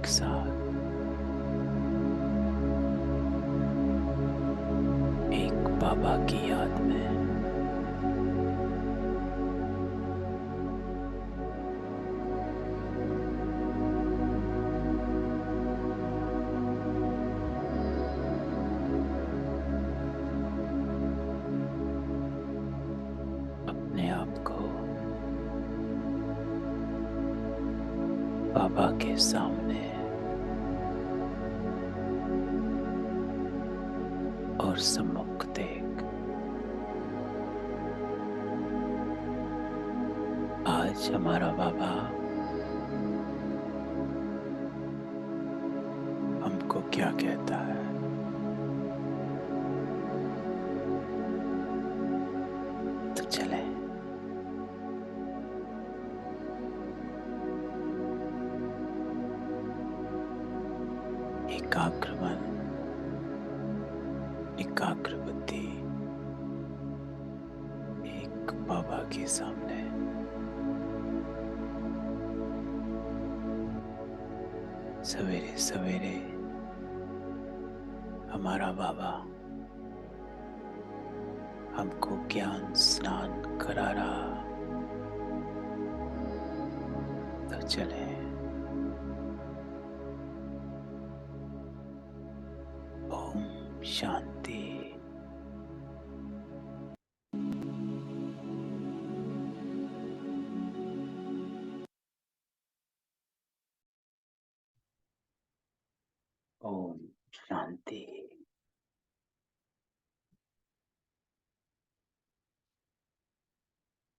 साथ एक बाबा की याद में अपने आप को बाबा के सामने और सम्मुख देख आज हमारा बाबा हमको क्या कहता है। तो चले एकाग्र मन, एकाग्र बुद्धि एक बाबा के सामने सवेरे सवेरे हमारा बाबा हमको ज्ञान स्नान करा रहा। तो चले ओम शांति।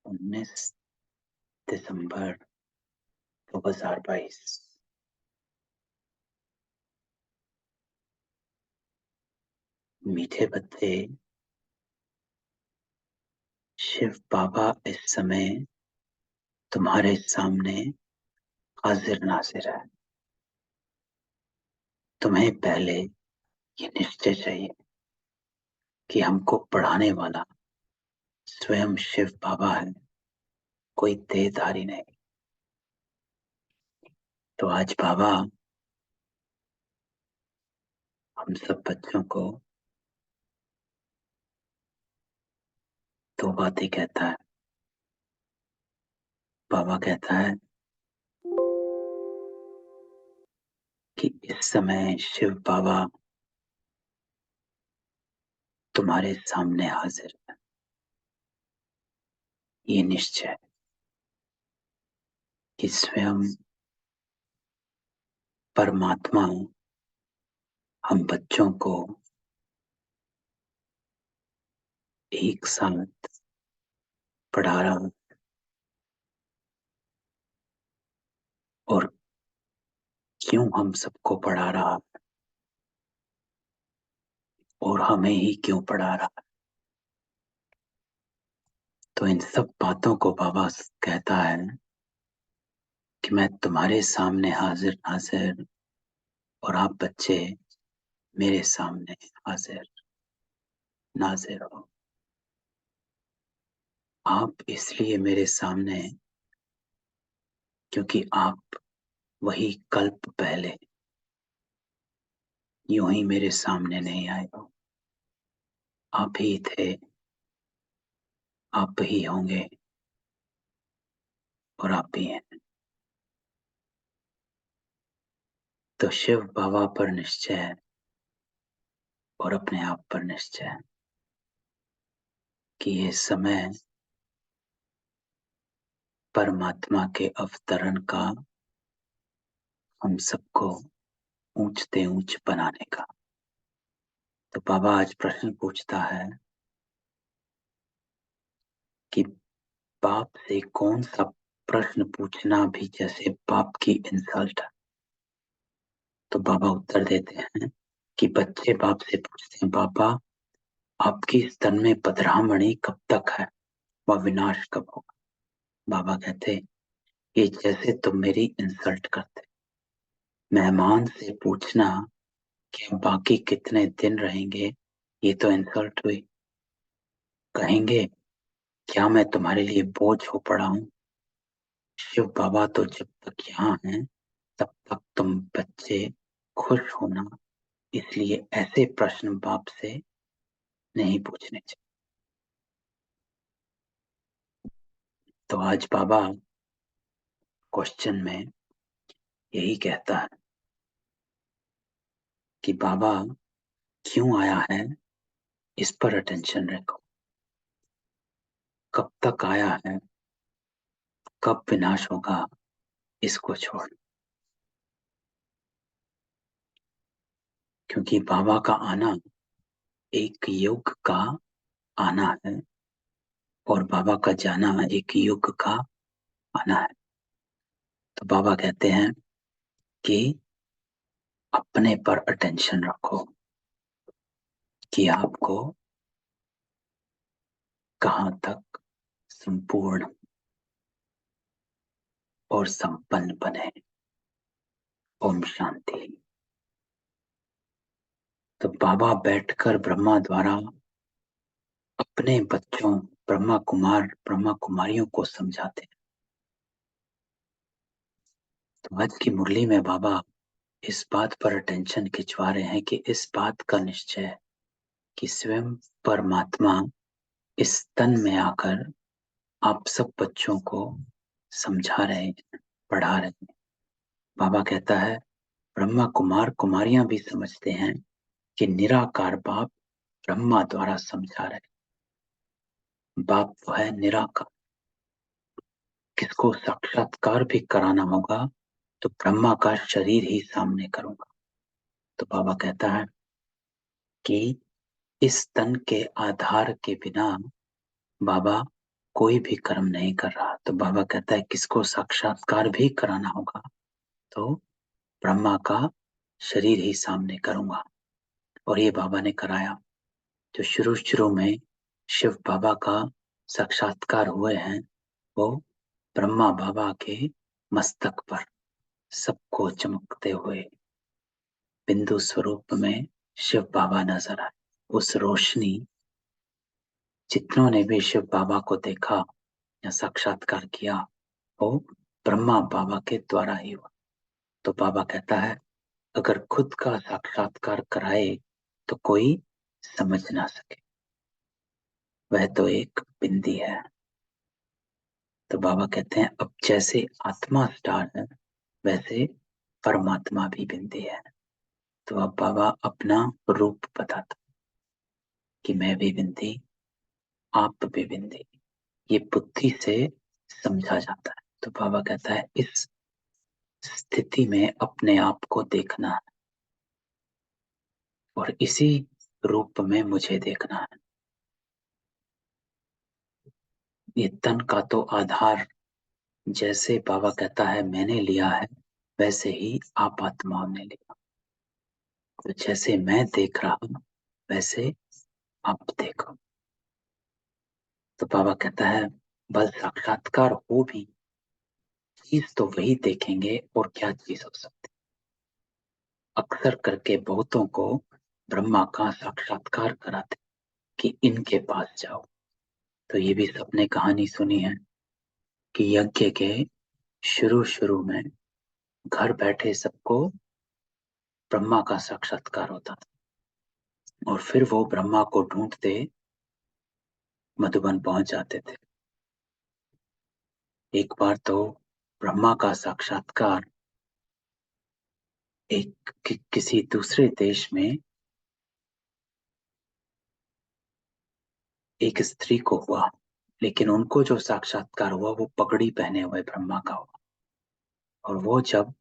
19 दिसंबर 2022 मीठे बच्चे, शिव बाबा इस समय तुम्हारे सामने हाजिर नाजिर है। तुम्हें पहले ये निश्चय चाहिए कि हमको पढ़ाने वाला स्वयं शिव बाबा है, कोई देहधारी नहीं। तो आज बाबा हम सब बच्चों को 2 बातें कहता है। बाबा कहता है कि इस समय शिव बाबा तुम्हारे सामने हाजिर है। ये निश्चय कि स्वयं परमात्मा हम बच्चों को एक साथ पढ़ा रहा है और क्यों हम सबको पढ़ा रहा है और हमें ही क्यों पढ़ा रहा है। तो इन सब बातों को बाबा कहता है कि मैं तुम्हारे सामने हाजिर नाजिर और आप बच्चे मेरे सामने हाजिर नाजिर हो। आप इसलिए मेरे सामने क्योंकि आप वही कल्प पहले यूं ही मेरे सामने नहीं आए हो। आप ही थे, आप ही होंगे और आप ही हैं। तो शिव बाबा पर निश्चय है और अपने आप पर निश्चय है कि ये समय परमात्मा के अवतरण का, हम सबको ऊंचते ऊंच बनाने का। तो बाबा आज प्रश्न पूछता है कि बाप से कौन सा प्रश्न पूछना भी जैसे बाप की इंसल्ट है। तो बाबा उत्तर देते हैं कि बच्चे बाप से पूछते हैं, बाबा आपकी स्तन में पधरामणि कब तक है, वह विनाश कब होगा। बाबा कहते ये जैसे तुम मेरी इंसल्ट करते। मेहमान से पूछना कि अब बाकी कितने दिन रहेंगे, ये तो इंसल्ट हुई। कहेंगे क्या मैं तुम्हारे लिए बोझ हो पड़ा हूं। शिव बाबा तो जब तक यहाँ हैं तब तक तुम बच्चे खुश होना, इसलिए ऐसे प्रश्न बाप से नहीं पूछने चाहिए। तो आज बाबा क्वेश्चन में यही कहता है कि बाबा क्यों आया है, इस पर अटेंशन रखो। कब तक आया है, कब विनाश होगा, इसको छोड़। क्योंकि बाबा का आना एक युग का आना है और बाबा का जाना एक युग का आना है। तो बाबा कहते हैं कि अपने पर अटेंशन रखो कि आपको कहाँ तक संपूर्ण और संपन्न बने। ओम शांति। तो बाबा बैठकर ब्रह्मा द्वारा अपने बच्चों ब्रह्मा कुमार ब्रह्मा कुमारियों को समझाते हैं। तो आज की मुरली में बाबा इस बात पर अटेंशन खिंचवा रहे हैं कि इस बात का निश्चय है कि स्वयं परमात्मा इस तन में आकर आप सब बच्चों को समझा रहे हैं, पढ़ा रहे हैं। बाबा कहता है ब्रह्मा कुमार कुमारियां भी समझते हैं कि निराकार बाप ब्रह्मा द्वारा समझा रहे। बाप तो है निराकार, किसको साक्षात्कार भी कराना होगा तो ब्रह्मा का शरीर ही सामने करूंगा। तो बाबा कहता है कि इस तन के आधार के बिना बाबा कोई भी कर्म नहीं कर रहा। तो बाबा कहता है किसको साक्षात्कार भी कराना होगा तो ब्रह्मा का शरीर ही सामने करूंगा। और ये बाबा ने कराया। जो शुरू शुरू में शिव बाबा का साक्षात्कार हुए हैं वो ब्रह्मा बाबा के मस्तक पर सबको चमकते हुए बिंदु स्वरूप में शिव बाबा नजर आए। उस रोशनी जितनों ने भी शिव बाबा को देखा या साक्षात्कार किया वो ब्रह्मा बाबा के द्वारा ही हुआ। तो बाबा कहता है अगर खुद का साक्षात्कार कराए तो कोई समझ ना सके, वह तो एक बिंदी है। तो बाबा कहते हैं अब जैसे आत्मा स्टार है वैसे परमात्मा भी बिंदी है। तो अब बाबा अपना रूप बताता कि मैं भी बिंदी, आप भी बिंदी। ये बुद्धि से समझा जाता है। तो बाबा कहता है इस स्थिति में अपने आप को देखना है और इसी रूप में मुझे देखना है। ये तन का तो आधार जैसे बाबा कहता है मैंने लिया है वैसे ही आप आत्माओं ने लिया। तो जैसे मैं देख रहा हूं वैसे आप देखो। तो बाबा कहता है बस साक्षात्कार हो भी चीज तो वही देखेंगे और क्या चीज हो सकती। अक्सर करके बहुतों को ब्रह्मा का साक्षात्कार कराते कि इनके पास जाओ। तो ये भी सबने कहानी सुनी है कि यज्ञ के शुरू शुरू में घर बैठे सबको ब्रह्मा का साक्षात्कार होता था और फिर वो ब्रह्मा को ढूंढते मधुबन पहुंच जाते थे। एक बार तो ब्रह्मा का साक्षात्कार किसी दूसरे देश में एक स्त्री को हुआ, लेकिन उनको जो साक्षात्कार हुआ वो पगड़ी पहने हुए ब्रह्मा का हुआ। और वो जब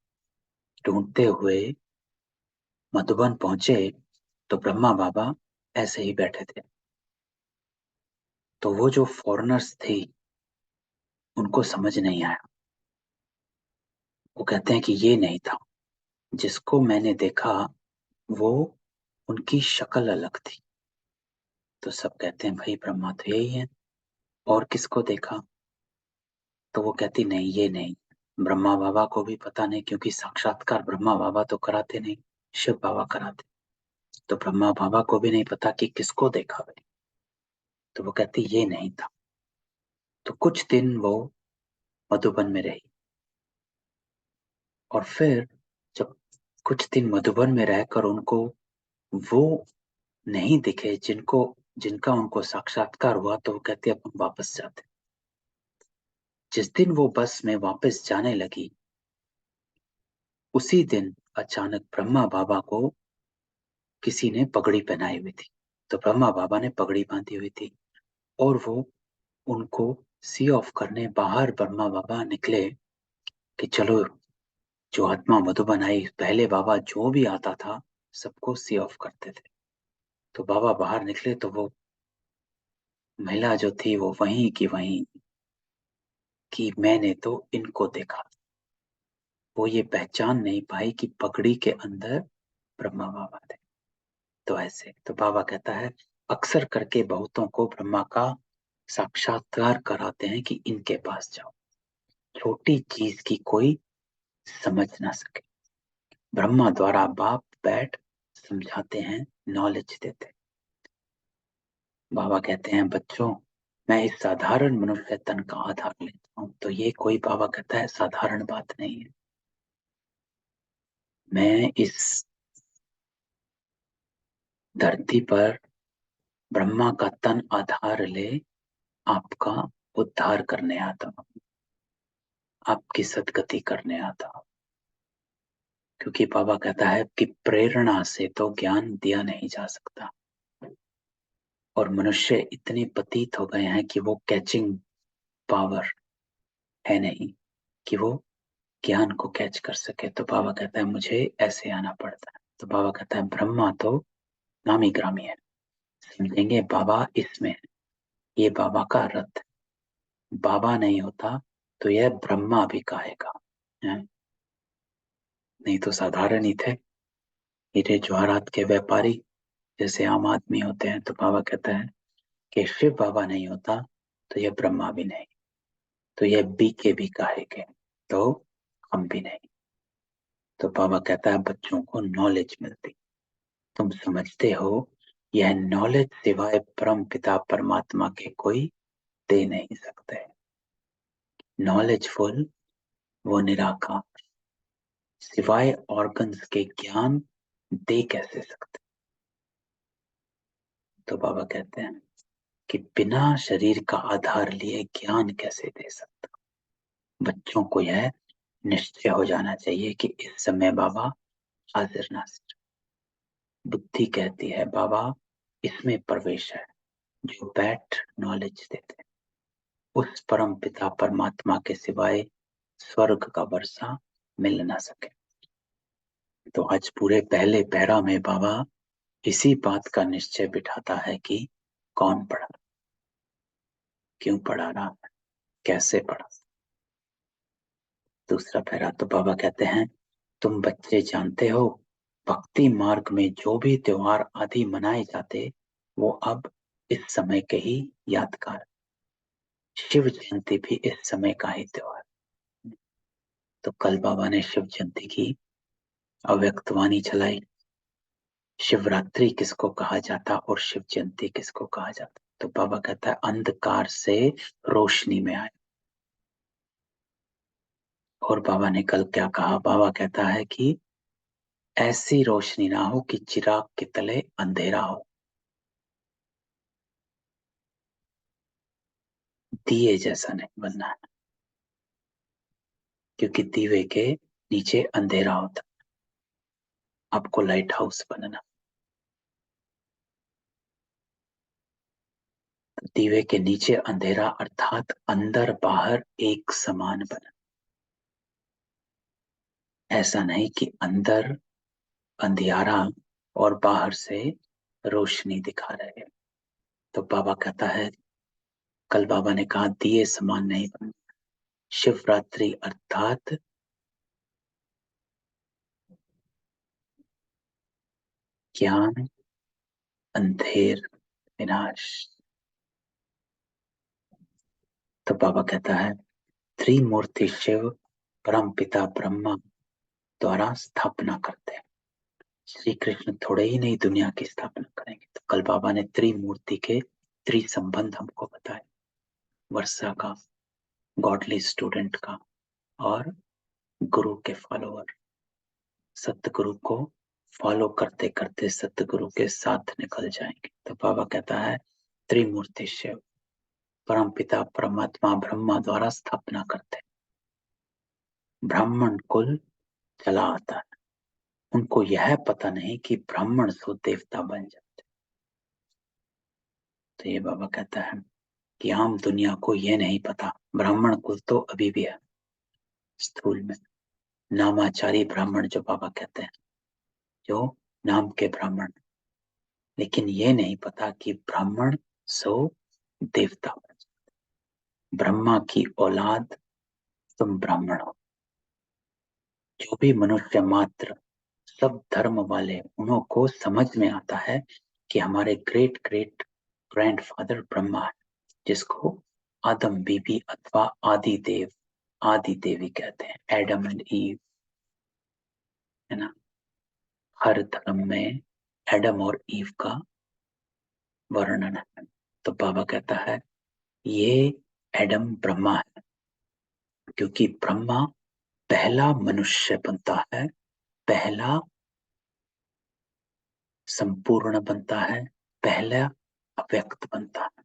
ढूंढते हुए मधुबन पहुंचे तो ब्रह्मा बाबा ऐसे ही बैठे थे। तो वो जो फॉरेनर्स थी उनको समझ नहीं आया। वो कहते हैं कि ये नहीं था, जिसको मैंने देखा वो उनकी शक्ल अलग थी। तो सब कहते हैं भाई ब्रह्मा तो यही है, और किसको देखा? तो वो कहती नहीं ये नहीं। ब्रह्मा बाबा को भी पता नहीं, क्योंकि साक्षात्कार ब्रह्मा बाबा तो कराते नहीं, शिव बाबा कराते। तो ब्रह्मा बाबा को भी नहीं पता कि किसको देखा भाई। तो वो कहती ये नहीं था। तो कुछ दिन वो मधुबन में रही। और फिर जब कुछ दिन मधुबन में रहकर उनको वो नहीं दिखे जिनका उनको साक्षात्कार हुआ, तो वो कहते अब हम वापस जाते। जिस दिन वो बस में वापस जाने लगी, उसी दिन अचानक ब्रह्मा बाबा को किसी ने पगड़ी पहनाई हुई थी। तो ब्रह्मा बाबा ने पगड़ी बांधी हुई थी और वो उनको सी ऑफ करने बाहर ब्रह्मा बाबा निकले कि चलो, जो आत्मा मधुबन आई, पहले बाबा जो भी आता था सबको सी ऑफ करते थे। तो बाबा बाहर निकले तो वो महिला जो थी वो वहीं की वहीं, कि मैंने तो इनको देखा। वो ये पहचान नहीं पाई कि पगड़ी के अंदर ब्रह्मा बाबा थे। तो ऐसे तो बाबा कहता है, अक्सर करके बहुतों को ब्रह्मा का साक्षात्कार कराते हैं कि इनके पास जाओ, छोटी चीज की कोई समझ ना सके। ब्रह्मा द्वारा बाप बैठ समझाते हैं, नॉलेज देते हैं। बाबा कहते हैं, बच्चों, मैं इस साधारण मनुष्य तन का आधार लेता हूं। तो ये कोई, बाबा कहता है, साधारण बात नहीं है। मैं इस धरती पर ब्रह्मा का तन आधार ले आपका उद्धार करने आता हूं, आपकी सदगति करने आता हूं। क्योंकि बाबा कहता है कि प्रेरणा से तो ज्ञान दिया नहीं जा सकता, और मनुष्य इतने पतित हो गए हैं कि वो कैचिंग पावर है नहीं कि वो ज्ञान को कैच कर सके। तो बाबा कहता है मुझे ऐसे आना पड़ता है। तो बाबा कहता है ब्रह्मा तो नामी ग्रामी है, समझेंगे बाबा इसमें है, ये बाबा का रथ है। बाबा नहीं होता तो यह ब्रह्मा भी कहेगा, नहीं तो साधारण ही थे, हीरे जवाहरात के व्यापारी जैसे आम आदमी होते हैं। तो बाबा कहता है कि शिव बाबा नहीं होता तो यह ब्रह्मा भी नहीं, तो यह बी के भी कहेंगे, तो हम भी नहीं। तो बाबा कहता है बच्चों को नॉलेज मिलती, तुम समझते हो, यह नॉलेज सिवाय परम पिता परमात्मा के कोई दे नहीं सकते। नॉलेजफुल वो निराकार, सिवाय ऑर्गन्स के ज्ञान दे कैसे सकते। तो बाबा कहते हैं कि बिना शरीर का आधार लिए ज्ञान कैसे दे सकता। बच्चों को यह निश्चय हो जाना चाहिए कि इस समय बाबा हाजिर नाजिर। बुद्धि कहती है बाबा इसमें प्रवेश है, जो बैठ नॉलेज देते हैं। उस परम पिता परमात्मा के सिवाय स्वर्ग का वर्षा मिल ना सके। तो आज पूरे पहले पैरा में बाबा इसी बात का निश्चय बिठाता है कि कौन पढ़ा, क्यों पढ़ा रहा, कैसे पढ़ा। दूसरा पैरा तो बाबा कहते हैं, तुम बच्चे जानते हो, भक्ति मार्ग में जो भी त्योहार आदि मनाए जाते वो अब इस समय के ही यादगार। शिव जयंती भी इस समय का ही त्योहार। तो कल बाबा ने शिव जयंती की अव्यक्तवाणी चलाई। शिवरात्रि किसको कहा जाता और शिव जयंती किसको कहा जाता। तो बाबा कहता है अंधकार से रोशनी में आए। और बाबा ने कल क्या कहा, बाबा कहता है कि ऐसी रोशनी ना हो कि चिराग के तले अंधेरा हो। दिए जैसा नहीं बनना है, क्योंकि दीवे के नीचे अंधेरा होता। आपको लाइट हाउस बनना, दीवे के नीचे अंधेरा अर्थात अंदर बाहर एक समान बना। ऐसा नहीं कि अंदर अंधियारा और बाहर से रोशनी दिखा रहे। तो बाबा कहता है, कल बाबा ने कहा दिए समान नहीं बनना। शिवरात्रि अर्थात ज्ञान अंधेर विनाश। तो बाबा कहता है त्रिमूर्ति शिव परम पिता ब्रह्मा द्वारा स्थापना करते हैं। श्री कृष्ण थोड़े ही नहीं दुनिया की स्थापना करेंगे। तो कल बाबा ने त्रिमूर्ति के त्रिसंबंध हमको बताए, वर्षा का, गॉडली स्टूडेंट का, और गुरु के फॉलोअर, सतगुरु को फॉलो करते करते सतगुरु के साथ निकल जाएंगे। तो बाबा कहता है त्रिमूर्ति शिव परम पिता परमात्मा ब्रह्मा द्वारा स्थापना करते, ब्राह्मण कुल चला आता है। उनको यह पता नहीं कि ब्राह्मण सो देवता बन जाते। तो ये बाबा कहता है कि आम दुनिया को यह नहीं पता, ब्राह्मण कुल तो अभी भी है स्थूल में, नामाचारी ब्राह्मण जो बाबा कहते हैं, जो नाम के ब्राह्मण, लेकिन ये नहीं पता कि ब्राह्मण सो देवता बन जाते। ब्रह्मा की औलाद तुम ब्राह्मण हो। जो भी मनुष्य मात्र सब धर्म वाले, उन्हों को समझ में आता है कि हमारे ग्रेट ग्रेट ग्रैंडफादर ब्रह्मा है, जिसको आदम बीबी अथवा आदि देव आदि देवी कहते हैं, एडम एंड ईव, है ना। हर धर्म में एडम और ईव का वर्णन है। तो बाबा कहता है ये एडम ब्रह्मा है, क्योंकि ब्रह्मा पहला मनुष्य बनता है, पहला संपूर्ण बनता है, पहला अव्यक्त बनता है,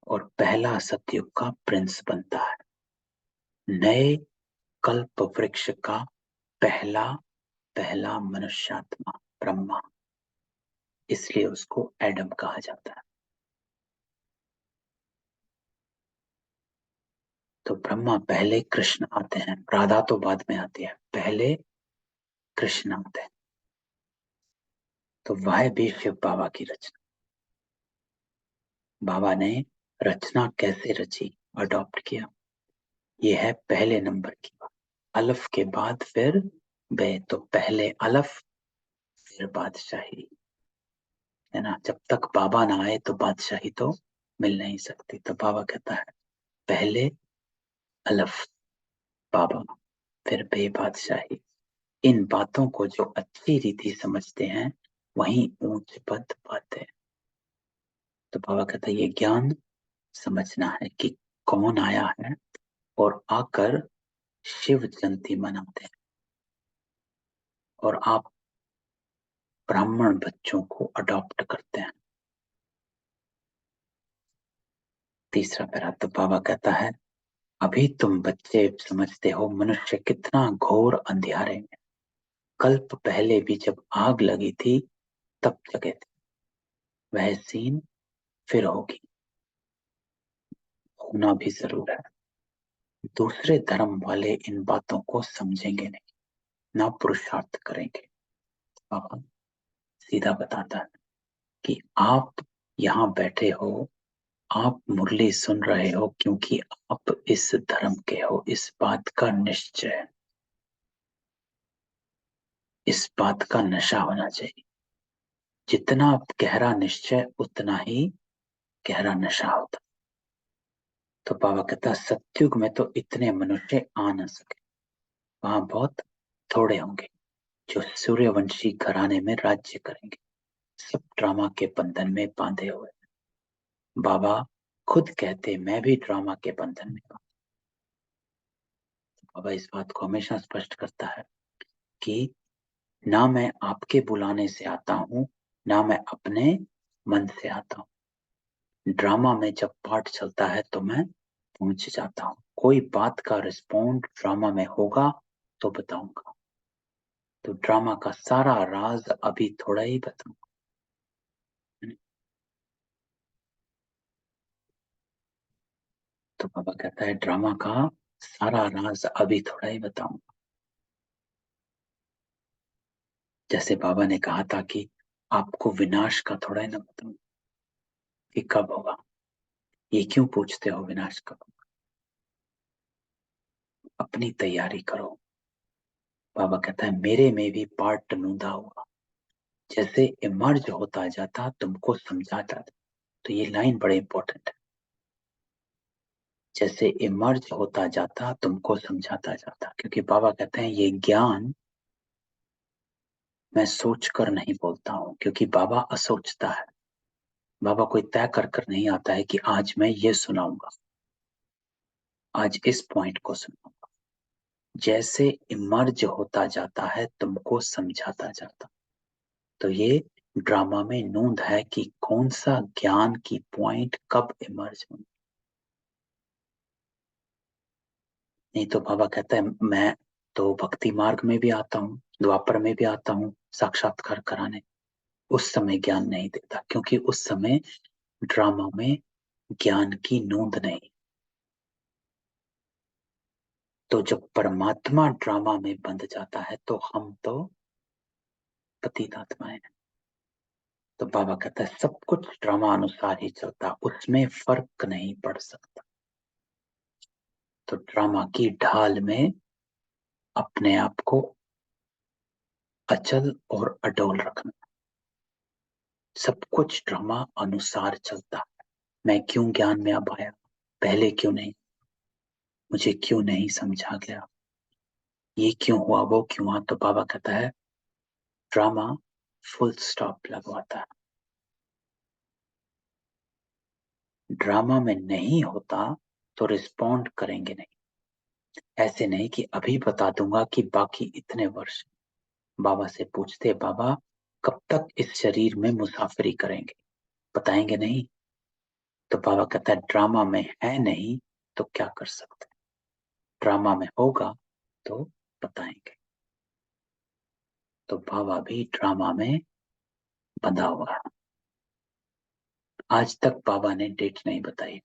और पहला सतयुग का प्रिंस बनता है। नए कल्प वृक्ष का पहला पहला मनुष्यात्मा ब्रह्मा, इसलिए उसको एडम कहा जाता है। तो ब्रह्मा पहले, कृष्ण आते हैं, राधा तो बाद में आती है, पहले कृष्ण आते हैं। तो वह भी शिव बाबा की रचना। बाबा ने रचना कैसे रची, अडॉप्ट किया, ये है पहले नंबर की बात। अलफ के बाद फिर बे, तो पहले अलफ फिर बादशाही, है ना। जब तक बाबा ना आए तो बादशाही तो मिल नहीं सकती। तो बाबा कहता है पहले अलफ बाबा, फिर बे बादशाही। इन बातों को जो अच्छी रीति समझते हैं वही ऊंच पद पाते हैं। तो बाबा कहता है ये ज्ञान समझना है कि कौन आया है और आकर शिव जयंती मनाते हैं, और आप ब्राह्मण बच्चों को अडॉप्ट करते हैं। तीसरा पैरा, तो बाबा कहता है अभी तुम बच्चे समझते हो मनुष्य कितना घोर अंधियारे में, कल्प पहले भी जब आग लगी थी तब जगे थे, वह सीन फिर होगी, होना भी जरूर है। दूसरे धर्म वाले इन बातों को समझेंगे नहीं, ना पुरुषार्थ करेंगे। बाबा सीधा बताता है कि आप यहाँ बैठे हो, आप मुरली सुन रहे हो क्योंकि आप इस धर्म के हो, इस बात का निश्चय है, इस बात का नशा होना चाहिए। जितना गहरा निश्चय उतना ही गहरा नशा होता। तो बाबा कहता सत्युग में तो इतने मनुष्य आ न सके, वहां बहुत थोड़े होंगे जो सूर्यवंशी घराने में राज्य करेंगे, सब ड्रामा के बंधन में बांधे हुए। बाबा खुद कहते मैं भी ड्रामा के बंधन में हूं। बाबा इस बात को हमेशा स्पष्ट करता है कि ना मैं आपके बुलाने से आता हूं, ना मैं अपने मन से आता हूं। ड्रामा में जब पार्ट चलता है तो मैं पहुंच जाता हूं, कोई बात का रिस्पॉन्ड ड्रामा में होगा तो बताऊंगा। तो ड्रामा का सारा राज अभी थोड़ा ही बताऊंगा। तो बाबा कहता है ड्रामा का सारा राज अभी थोड़ा ही बताऊंगा। जैसे बाबा ने कहा था कि आपको विनाश का थोड़ा ही ना बताऊंगा कि कब होगा, ये क्यों पूछते हो विनाश कब होगा? अपनी तैयारी करो। बाबा कहता है मेरे में भी पार्ट नूंदा हुआ, जैसे इमर्ज होता जाता तुमको समझाता जाता। तो ये लाइन बड़े इंपॉर्टेंट है, जैसे इमर्ज होता जाता तुमको समझाता जाता। क्योंकि बाबा कहते हैं ये ज्ञान मैं सोच कर नहीं बोलता हूं, क्योंकि बाबा असोचता है। बाबा कोई तय कर कर नहीं आता है कि आज मैं ये सुनाऊंगा, आज इस पॉइंट को सुनो। जैसे इमर्ज होता जाता है तुमको समझाता जाता, तो ये ड्रामा में नोंद है कि कौन सा ज्ञान की पॉइंट कब इमर्ज होगी। नहीं तो बाबा कहता है मैं तो भक्ति मार्ग में भी आता हूँ, द्वापर में भी आता हूँ साक्षात्कार कराने, उस समय ज्ञान नहीं देता क्योंकि उस समय ड्रामा में ज्ञान की नोंद नहीं। तो जब परमात्मा ड्रामा में बंध जाता है तो हम तो पतित आत्माएं हैं। तो बाबा कहता है सब कुछ ड्रामा अनुसार ही चलता, उसमें फर्क नहीं पड़ सकता। तो ड्रामा की ढाल में अपने आप को अचल और अडोल रखना। सब कुछ ड्रामा अनुसार चलता। मैं क्यों ज्ञान में अब आया, पहले क्यों नहीं, मुझे क्यों नहीं समझा गया, ये क्यों हुआ वो क्यों हुआ। तो बाबा कहता है ड्रामा फुल स्टॉप लगवाता है। ड्रामा में नहीं होता तो रिस्पॉन्ड करेंगे नहीं। ऐसे नहीं कि अभी बता दूंगा कि बाकी इतने वर्ष। बाबा से पूछते बाबा कब तक इस शरीर में मुसाफिरी करेंगे, बताएंगे नहीं। तो बाबा कहता है ड्रामा में है नहीं तो क्या कर सकते, ड्रामा में होगा तो बताएंगे। तो बाबा भी ड्रामा में बंधा हुआ है। आज तक बाबा ने डेट नहीं बताई।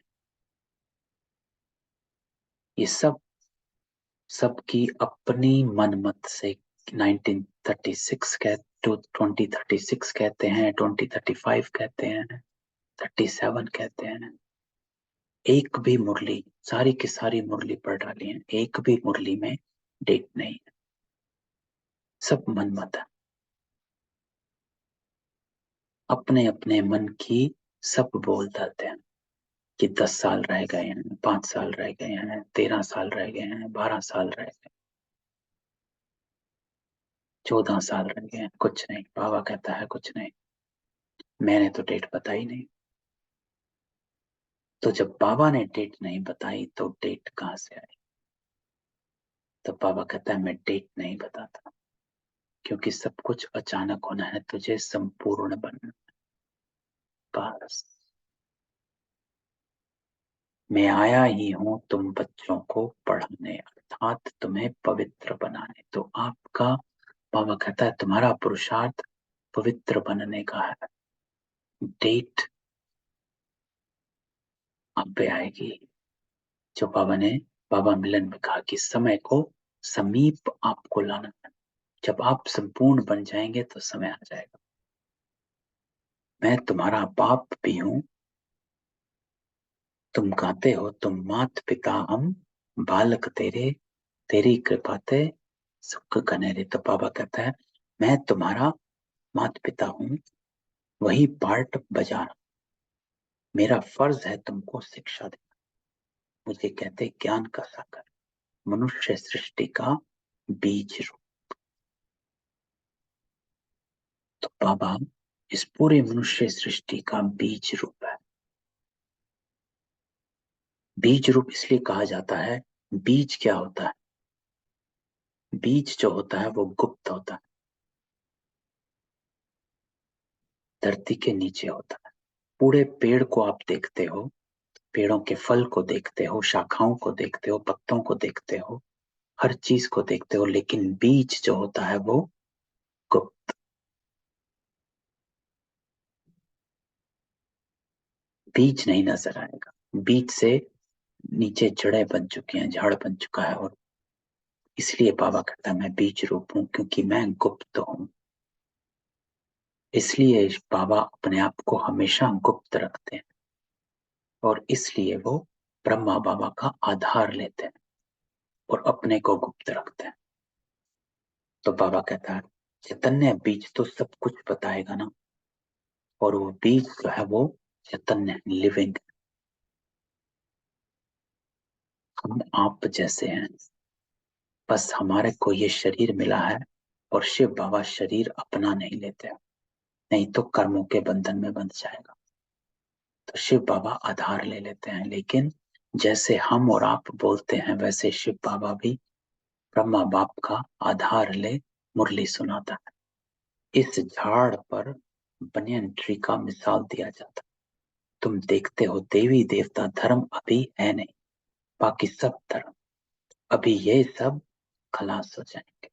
ये सबकी अपनी मनमत से 1936 कह 2036 कहते हैं, 2035 कहते हैं, 37 कहते हैं। एक भी मुरली, सारी की सारी मुरली पढ़ डाली है, एक भी मुरली में डेट नहीं है। सब मनमत है, अपने अपने मन की सब बोल देते हैं कि 10 साल रह गए हैं, 5 साल रह गए हैं, 13 साल रह गए हैं, 12 साल रह गए, 14 साल रह गए हैं। कुछ नहीं, बाबा कहता है कुछ नहीं, मैंने तो डेट बताई नहीं। तो जब बाबा ने डेट नहीं बताई तो डेट कहां से आई। तो बाबा कहता है मैं डेट नहीं बताता क्योंकि सब कुछ अचानक होना है, तुझे संपूर्ण बनना। बस मैं आया ही हूं तुम बच्चों को पढ़ाने, अर्थात तुम्हें पवित्र बनाने। तो आपका, बाबा कहता है तुम्हारा पुरुषार्थ पवित्र बनने का है। डेट अब पे आएगी, जो बाबा मिलन में कहा कि समय को समीप आपको लाना है। जब आप संपूर्ण बन जाएंगे तो समय आ जाएगा। मैं तुम्हारा बाप भी हूं, तुम गाते हो तुम मात पिता हम बालक तेरे, तेरी कृपा ते सुख कनेरे। तो बाबा कहता है मैं तुम्हारा मात पिता हूं, वही पार्ट बजा रहा, मेरा फर्ज है तुमको शिक्षा देना। मुझे कहते ज्ञान का सागर, मनुष्य सृष्टि का बीज रूप। तो बाबा इस पूरे मनुष्य सृष्टि का बीज रूप है। बीज रूप इसलिए कहा जाता है, बीज क्या होता है, बीज जो होता है वो गुप्त होता है, धरती के नीचे होता है। पूरे पेड़ को आप देखते हो, पेड़ों के फल को देखते हो, शाखाओं को देखते हो, पत्तों को देखते हो, हर चीज को देखते हो, लेकिन बीज जो होता है वो गुप्त। बीज नहीं नजर आएगा, बीज से नीचे जड़ें बन चुकी हैं, झाड़ बन चुका है। और इसलिए बाबा कहता है मैं बीज रूप हूं क्योंकि मैं गुप्त हूं। इसलिए बाबा अपने आप को हमेशा गुप्त रखते हैं और इसलिए वो ब्रह्मा बाबा का आधार लेते हैं और अपने को गुप्त रखते हैं। तो बाबा कहता है चैतन्य बीज तो सब कुछ बताएगा ना, और वो बीज जो है वो चैतन्य लिविंग। हम आप जैसे हैं, बस हमारे को ये शरीर मिला है और शिव बाबा शरीर अपना नहीं लेते हैं, नहीं तो कर्मों के बंधन में बंध जाएगा। तो शिव बाबा आधार ले लेते हैं, लेकिन जैसे हम और आप बोलते हैं वैसे शिव बाबा भी ब्रह्मा बाप का आधार ले मुरली सुनाता है। इस झाड़ पर बनियन ट्री का मिसाल दिया जाता है। तुम देखते हो देवी देवता धर्म अभी है नहीं, बाकी सब धर्म अभी ये सब खलास हो जाएंगे।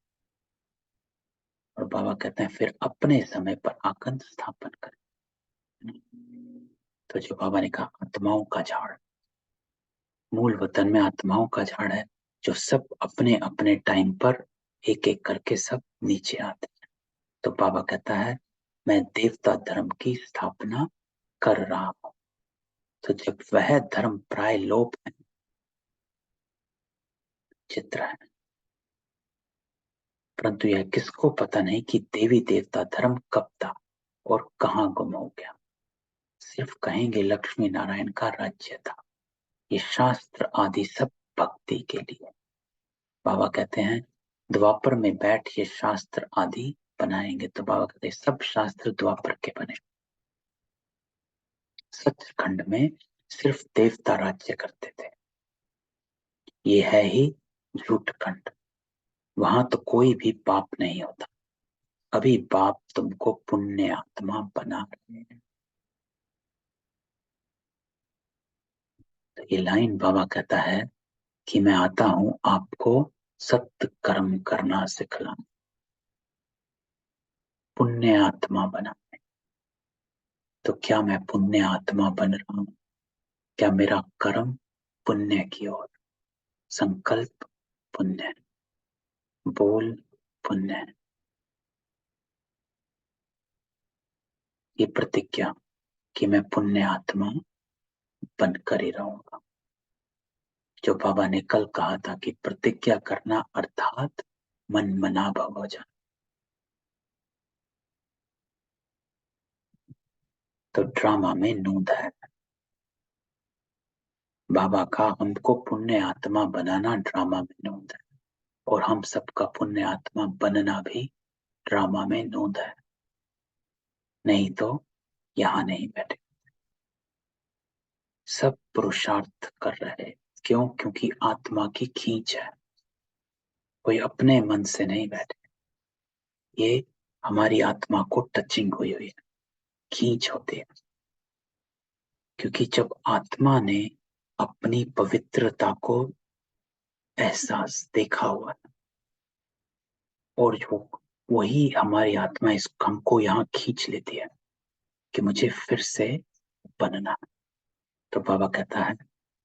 और बाबा कहते हैं फिर अपने समय पर आकंद स्थापन करें। तो जो बाबा ने कहा आत्माओं का झाड़, मूल वतन में आत्माओं का झाड़ है, जो सब अपने अपने टाइम पर एक एक करके सब नीचे आते हैं। तो बाबा कहता है मैं देवता धर्म की स्थापना कर रहा हूं। तो जब वह धर्म प्राय लोप है, चित्र है, परंतु यह किसको पता नहीं कि देवी देवता धर्म कब था और कहाँ गुम हो गया। सिर्फ कहेंगे लक्ष्मी नारायण का राज्य था। ये शास्त्र आदि सब भक्ति के लिए। बाबा कहते हैं द्वापर में बैठ ये शास्त्र आदि बनाएंगे। तो बाबा कहते हैं सब शास्त्र द्वापर के बने। सचखंड में सिर्फ देवता राज्य करते थे। ये है ही झूठ खंड। वहां तो कोई भी पाप नहीं होता। अभी बाप तुमको पुण्य आत्मा बना रहे हैं। तो ये लाइन बाबा कहता है कि मैं आता हूं आपको सत्य कर्म करना सिखलाने, पुण्य आत्मा बनाने। तो क्या मैं पुण्य आत्मा बन रहा हूं? क्या मेरा कर्म पुण्य की ओर, संकल्प पुण्य, बोल पुण्य, ये प्रतिज्ञा कि मैं पुण्य आत्मा बनकर ही रहूंगा। जो बाबा ने कल कहा था कि प्रतिज्ञा करना अर्थात मन मना भव हो जाना। तो ड्रामा में नूंद है। बाबा का हमको पुण्य आत्मा बनाना ड्रामा में नूंद है, और हम सबका पुण्य आत्मा बनना भी ड्रामा में नूंद है। नहीं तो यहाँ नहीं बैठे। सब पुरुषार्थ कर रहे। क्यों? क्योंकि आत्मा की खींच है। कोई अपने मन से नहीं बैठे। ये हमारी आत्मा को टचिंग हुई हुई है, खींच होती है। क्योंकि जब आत्मा ने अपनी पवित्रता को एहसास देखा हुआ है, और जो वही हमारी आत्मा इस हमको यहाँ खींच लेती है कि मुझे फिर से बनना। तो बाबा कहता है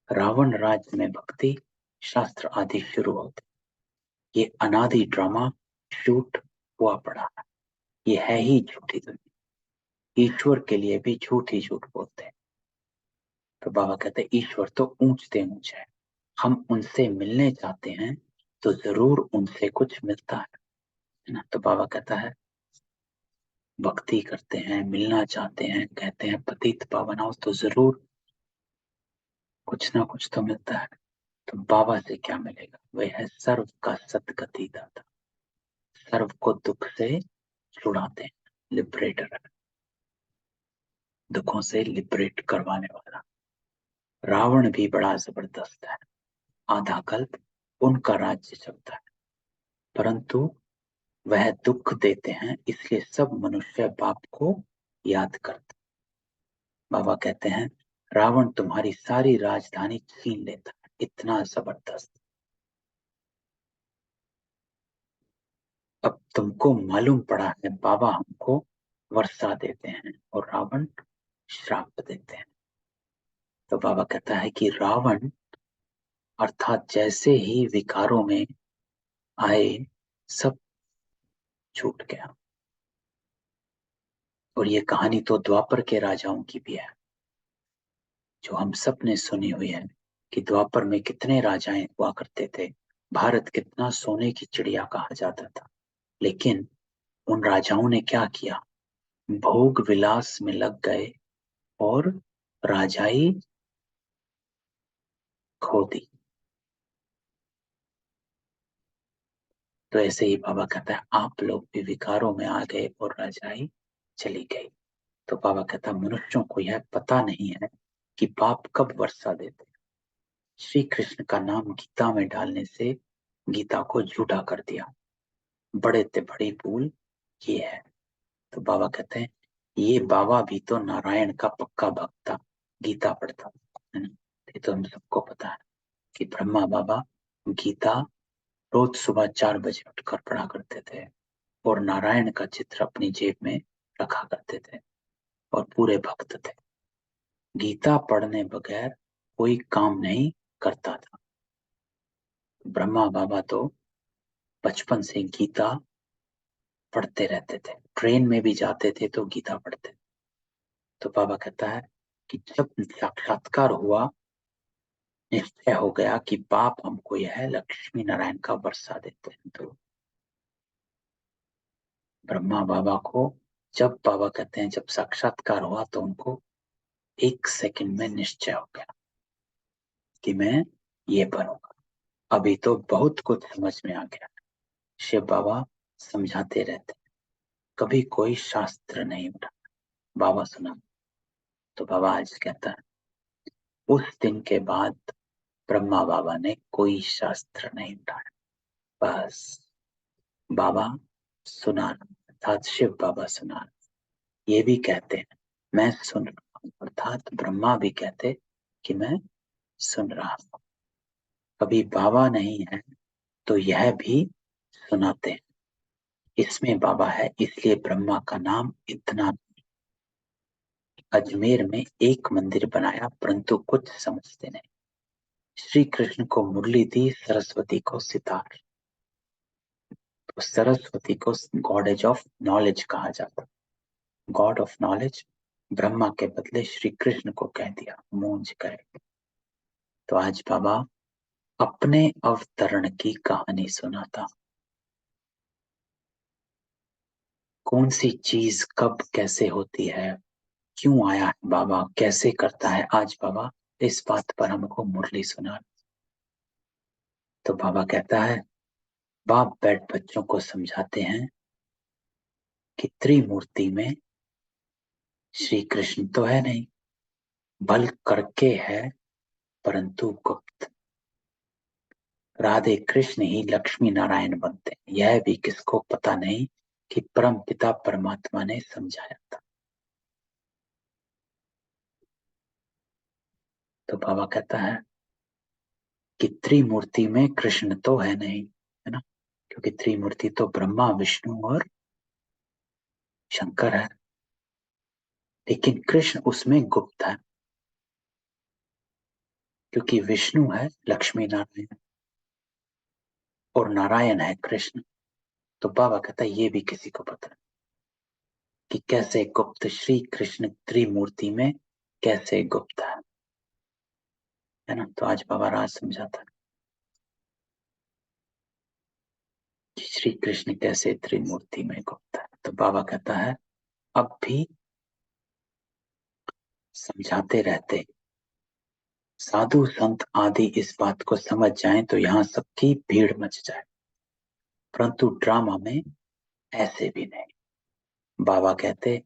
रावण राज्य में भक्ति शास्त्र आदि शुरू होते। ये अनादि ड्रामा शूट हुआ पड़ा है। ये है ही झूठी दुनिया। ईश्वर के लिए भी झूठ ही झूठ बोलते हैं। तो बाबा कहते हैं ईश्वर तो ऊंचते ऊंच है। हम उनसे मिलने चाहते हैं तो जरूर उनसे कुछ मिलता है ना। तो बाबा कहता है भक्ति करते हैं, मिलना चाहते हैं, कहते हैं पतित पावन आओ, तो जरूर कुछ ना कुछ तो मिलता है। तो बाबा से क्या मिलेगा? वह है सर्व का सदगति दाता, सर्व को दुख से छुड़ाते हैं, लिबरेटर है, दुखों से लिबरेट करवाने वाला। रावण भी बड़ा जबरदस्त है। आधा कल्प उनका राज्य चलता है, परंतु वह दुख देते हैं, इसलिए सब मनुष्य बाप को याद करते। बाबा कहते हैं रावण तुम्हारी सारी राजधानी छीन लेता है, इतना जबरदस्त। अब तुमको मालूम पड़ा है बाबा हमको वर्षा देते हैं और रावण श्राप देते हैं। तो बाबा कहता है कि रावण अर्थात जैसे ही विकारों में आए सब छूट गया। और ये कहानी तो द्वापर के राजाओं की भी है, जो हम सब ने सुनी हुई है कि द्वापर में कितने राजाएं हुआ करते थे। भारत कितना सोने की चिड़िया कहा जाता था। लेकिन उन राजाओं ने क्या किया? भोग विलास में लग गए और राजाई खो दी। तो ऐसे ही बाबा कहता है आप लोग भी विकारों में आ गए और राजाई चली गई। तो बाबा कहता है मनुष्यों को यह पता नहीं है कि बाप कब वर्षा देते। श्री कृष्ण का नाम गीता में डालने से गीता को झूठा कर दिया। बड़े से बड़ी भूल ये है। तो बाबा कहते हैं ये बाबा भी तो नारायण का पक्का भक्त था, गीता पढ़ता है ना। ये तो हम सबको पता है कि ब्रह्मा बाबा गीता रोज सुबह 4 बजे उठकर पढ़ा करते थे और नारायण का चित्र अपनी जेब में रखा करते थे और पूरे भक्त थे। गीता पढ़ने बगैर कोई काम नहीं करता था। ब्रह्मा बाबा तो बचपन से गीता पढ़ते रहते थे, ट्रेन में भी जाते थे तो गीता पढ़ते। तो बाबा कहता है कि जब साक्षात्कार हुआ, निश्चय हो गया कि बाप हमको यह लक्ष्मी नारायण का वर्षा देते हैं। तो ब्रह्मा बाबा को जब बाबा कहते हैं जब साक्षात्कार हुआ तो उनको 1 सेकंड में निश्चय हो गया कि मैं ये बनूंगा। अभी तो बहुत कुछ समझ में आ गया। शिव बाबा समझाते रहते, कभी कोई शास्त्र नहीं उठा, बाबा सुना। तो बाबा आज कहता है उस दिन के बाद ब्रह्मा बाबा ने कोई शास्त्र नहीं उठाया, बस बाबा सुना, अर्थात शिव बाबा सुना। ये भी कहते हैं मैं सुन रहा हूं, अर्थात ब्रह्मा भी कहते कि मैं सुन रहा हूं। कभी बाबा नहीं है तो यह भी सुनाते हैं। इसमें बाबा है इसलिए ब्रह्मा का नाम इतना। अजमेर में एक मंदिर बनाया परंतु कुछ समझते नहीं। श्री कृष्ण को मुरली दी, सरस्वती को सितार। तो सरस्वती को गॉडेज ऑफ नॉलेज कहा जाता, गॉड ऑफ नॉलेज। ब्रह्मा के बदले श्री कृष्ण को कह दिया मूंज करे। तो आज बाबा अपने अवतरण की कहानी सुनाता, कौन सी चीज कब कैसे होती है, क्यों आया है बाबा, कैसे करता है। आज बाबा इस बात पर हमको मुरली सुना। तो बाबा कहता है बाप बैठ बच्चों को समझाते हैं कि त्रिमूर्ति में श्री कृष्ण तो है नहीं, बल करके है परंतु गुप्त। राधे कृष्ण ही लक्ष्मी नारायण बनते हैं, यह भी किसको पता नहीं कि परम पिता परमात्मा ने समझाया था। तो बाबा कहता है कि त्रिमूर्ति में कृष्ण तो है नहीं, है ना, क्योंकि त्रिमूर्ति तो ब्रह्मा विष्णु और शंकर है, लेकिन कृष्ण उसमें गुप्त है क्योंकि विष्णु है लक्ष्मी नारायण और नारायण है कृष्ण। तो बाबा कहता है ये भी किसी को पता नहीं कि कैसे गुप्त श्री कृष्ण त्रिमूर्ति में कैसे गुप्त है ना। तो आज बाबा राज समझाता है कि श्री कृष्ण कैसे त्रिमूर्ति में गुप्त है। तो बाबा कहता है अब भी समझाते रहते, साधु संत आदि इस बात को समझ जाएं तो यहाँ सबकी भीड़ मच जाए, परंतु ड्रामा में ऐसे भी नहीं। बाबा कहते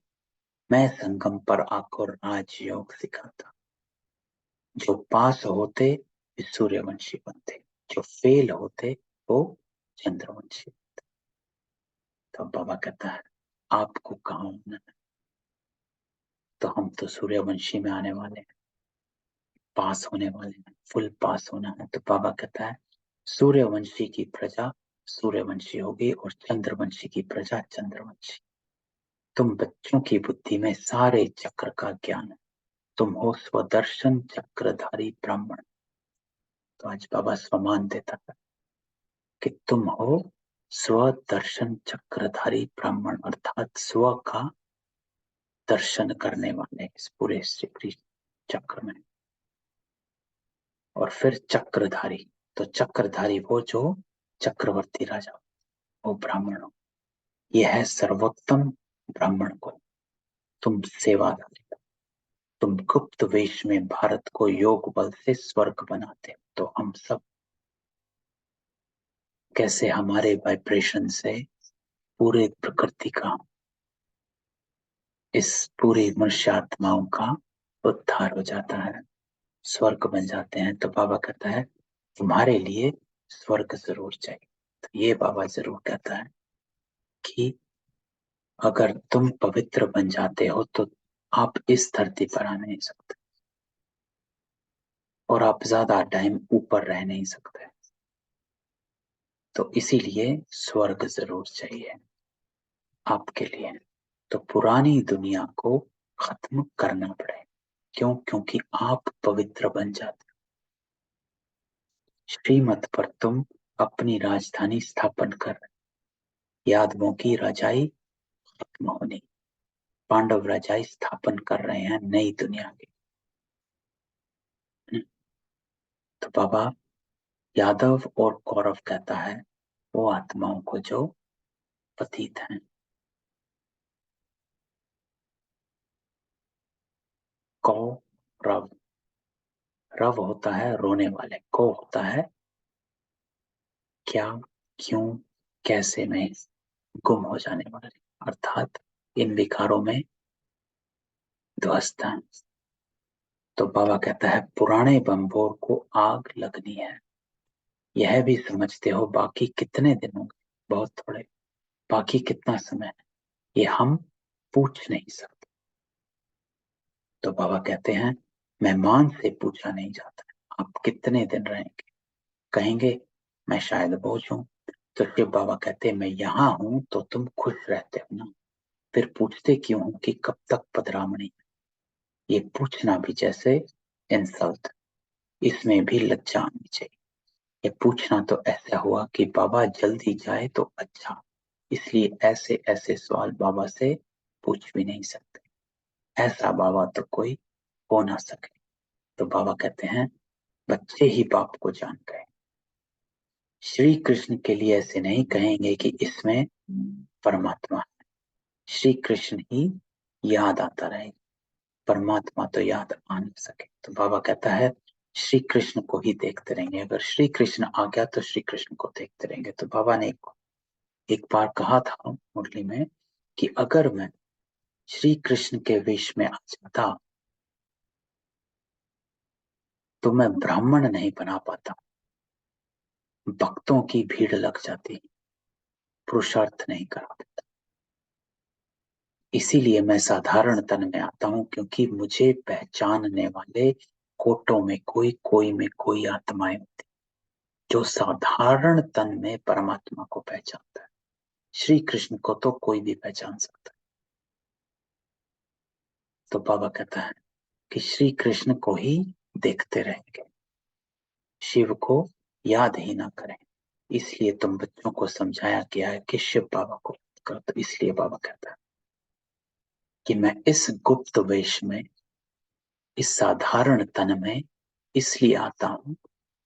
मैं संगम पर आकर राजयोग सिखाता, जो पास होते वे सूर्यवंशी बनते, जो फेल होते वो चंद्रवंशी। तो बाबा कहता है आपको कहाँ होना है, तो हम तो सूर्यवंशी में आने वाले हैं, पास होने वाले हैं, फुल पास होना है। तो बाबा कहता है सूर्यवंशी की प्रजा सूर्यवंशी होगी और चंद्रवंशी की प्रजा चंद्रवंशी। तुम बच्चों की बुद्धि में सारे चक्र का ज्ञान है, तुम हो स्वदर्शन चक्रधारी ब्राह्मण। तो आज बाबा स्वमान देता है कि तुम हो स्वदर्शन चक्रधारी ब्राह्मण, अर्थात स्व का दर्शन करने वाले इस पूरे श्री चक्र में। और फिर चक्रधारी, तो चक्रधारी वो जो चक्रवर्ती राजा, वो ब्राह्मण हो। यह है सर्वोत्तम ब्राह्मण को तुम सेवादारी, तुम गुप्त वेश में भारत को योग बल से स्वर्ग बनाते हो। तो हम सब कैसे हमारे वाइब्रेशन से पूरे प्रकृति का, इस पूरी मनुष्य आत्माओं का उद्धार हो जाता है। स्वर्ग बन जाते हैं, तो बाबा कहता है तुम्हारे लिए स्वर्ग जरूर चाहिए। तो ये बाबा जरूर कहता है कि अगर तुम पवित्र बन जाते हो तो आप इस धरती पर आ नहीं सकते और आप ज्यादा टाइम ऊपर रह नहीं सकते, तो इसीलिए स्वर्ग जरूर चाहिए आपके लिए। तो पुरानी दुनिया को खत्म करना पड़े। क्यों? क्योंकि आप पवित्र बन जाते। श्रीमत पर तुम अपनी राजधानी स्थापन कर रहे। यादवों की रजाई खत्म होनी, पांडव रजाई स्थापन कर रहे हैं नई दुनिया की। तो बाबा यादव और कौरव कहता है वो आत्माओं को जो पतित हैं। कौरव, रव होता है रोने वाले, को होता है क्या, क्यों, कैसे में गुम हो जाने वाले, अर्थात इन विकारों में ध्वस्त हैं। तो बाबा कहता है पुराने बम्बोर को आग लगनी है, यह भी समझते हो बाकी कितने दिन होंगे? बहुत थोड़े। बाकी कितना समय है ये हम पूछ नहीं सकते। तो बाबा कहते हैं मेहमान से पूछा नहीं जाता आप कितने दिन रहेंगे, कहेंगे मैं शायद बोझ हूं। तो शिव बाबा कहते हैं मैं यहाँ हूं तो तुम खुश रहते हो ना, फिर पूछते क्यों हो कि कब तक पधरामणी। ये पूछना भी जैसे इंसल्ट, इसमें भी लज्जा आनी चाहिए। ये पूछना तो ऐसा हुआ कि बाबा जल्दी जाए तो अच्छा, इसलिए ऐसे ऐसे सवाल बाबा से पूछ भी नहीं सकते। ऐसा बाबा तो कोई हो ना सके। तो बाबा कहते हैं बच्चे ही बाप को जान गए। श्री कृष्ण के लिए ऐसे नहीं कहेंगे कि इसमें परमात्मा है, श्री कृष्ण ही याद आता रहेगा, परमात्मा तो याद आ नहीं सके। तो बाबा कहता है श्री कृष्ण को ही देखते रहेंगे, अगर श्री कृष्ण आ गया तो श्री कृष्ण को देखते रहेंगे। तो बाबा ने एक बार कहा था मुरली में कि अगर मैं श्री कृष्ण के वेश में आ जाता तो मैं ब्राह्मण नहीं बना पाता, भक्तों की भीड़ लग जाती, पुरुषार्थ नहीं कर पाता। इसीलिए मैं साधारण तन में आता हूं, क्योंकि मुझे पहचानने वाले कोटों में कोई, कोई में कोई आत्माएं होती जो साधारण तन में परमात्मा को पहचानता है। श्री कृष्ण को तो कोई भी पहचान सकता है। तो बाबा कहता है कि श्री कृष्ण को ही देखते रहेंगे, शिव को याद ही ना करें। इसलिए तुम बच्चों को समझाया गया है कि शिव बाबा को याद करो। तो इसलिए बाबा कहता है कि मैं इस गुप्त वेश में, इस साधारण तन में इसलिए आता हूं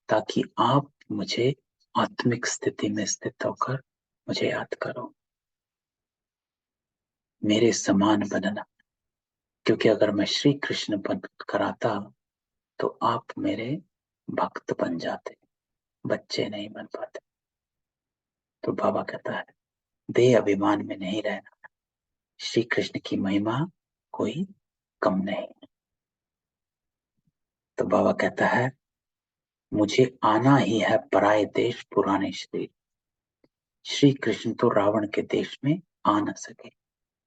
ताकि आप मुझे आत्मिक स्थिति में स्थित होकर मुझे याद करो, मेरे समान बनना। क्योंकि अगर मैं श्री कृष्ण बन कर आता तो आप मेरे भक्त बन जाते, बच्चे नहीं बन पाते। तो बाबा कहता है देह अभिमान में नहीं रहना, श्री कृष्ण की महिमा कोई कम नहीं। तो बाबा कहता है मुझे आना ही है पराये देश पुराने शरीर। श्री कृष्ण तो रावण के देश में आ न सके।